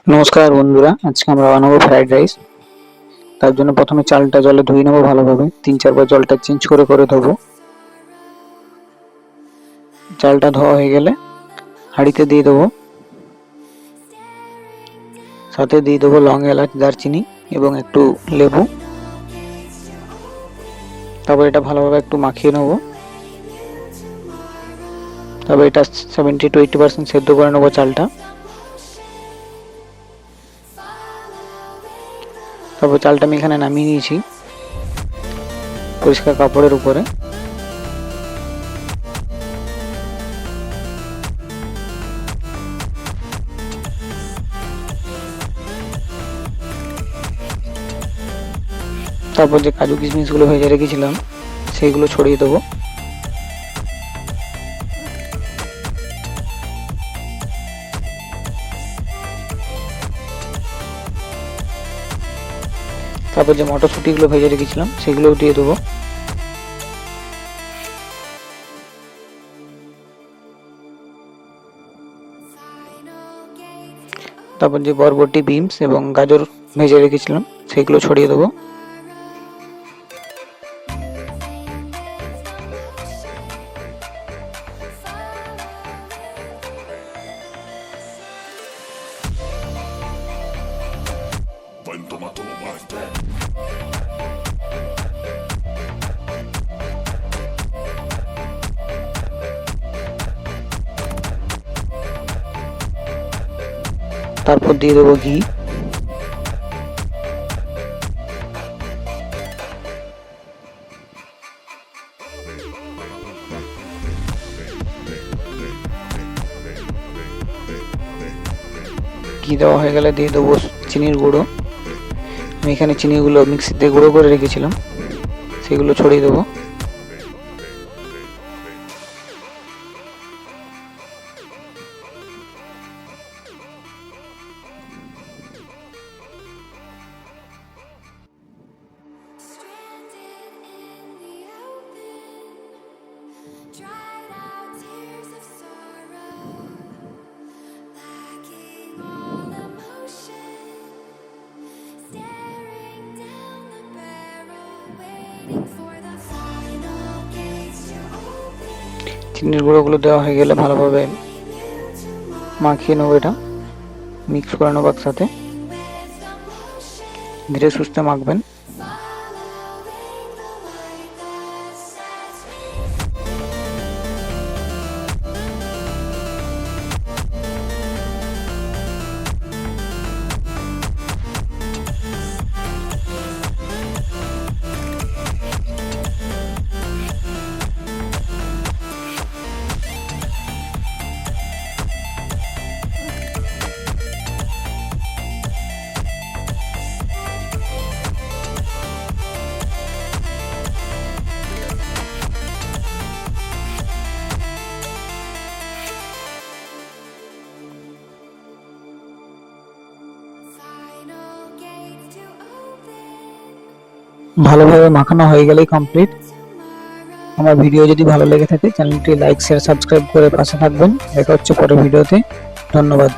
নমস্কার বন্ধুরা, আজকে আমরা বানাবো ফ্রাইড রাইস। তার জন্য প্রথমে চালটা জলে ধুয়ে নেবো ভালোভাবে, 3-4 বার জলটা চেঞ্জ করে করে ধোবো। চালটা ধোয়া হয়ে গেলে হাঁড়িতে দিয়ে দেবো, সাথে দিয়ে দেবো লং, এলাচ, দারচিনি এবং একটু লেবু। তারপর এটা ভালোভাবে একটু মাখিয়ে নেবো। তবে এটা 70 to 80% সেদ্ধ করে নেবো চালটা। তারপর চালটা আমি এখানে নামিয়ে নিয়েছি পরিষ্কার কাপড়ের উপরে। তারপর যে কাজু কিশমিশগুলো ভেজে রেখেছিলাম সেইগুলো ছড়িয়ে দেবো। তারপর যে মটরশুঁটিগুলো ভেজে রেখেছিলাম সেগুলোও দিয়ে দেবো। তারপর যে বরবটি, বিনস এবং গাজর ভেজে রেখেছিলাম সেগুলো ছড়িয়ে দেবো। তারপর দিয়ে দেবো ঘি। ঘি দেওয়া হয়ে গেলে দিয়ে দেবো চিনির গুঁড়ো। আমি এখানে চিনিগুলো মিক্সিতে গুঁড়ো করে রেখেছিলাম, সেগুলো ছড়িয়ে দেবো। চিনির গুঁড়োগুলো দেওয়া হয়ে গেলে ভালোভাবে মাখিয়ে নেবো, এটা মিক্স করে নেবো একসাথে। ধীরে সুস্থে মাখবেন। ভালোভাবে মাখানো হয়ে গেলেই কমপ্লিট। আমার ভিডিও যদি ভালো লেগে থাকে চ্যানেলটি লাইক, শেয়ার, সাবস্ক্রাইব করে পাশে থাকবেন। দেখা হচ্ছে পরের ভিডিওতে। ধন্যবাদ।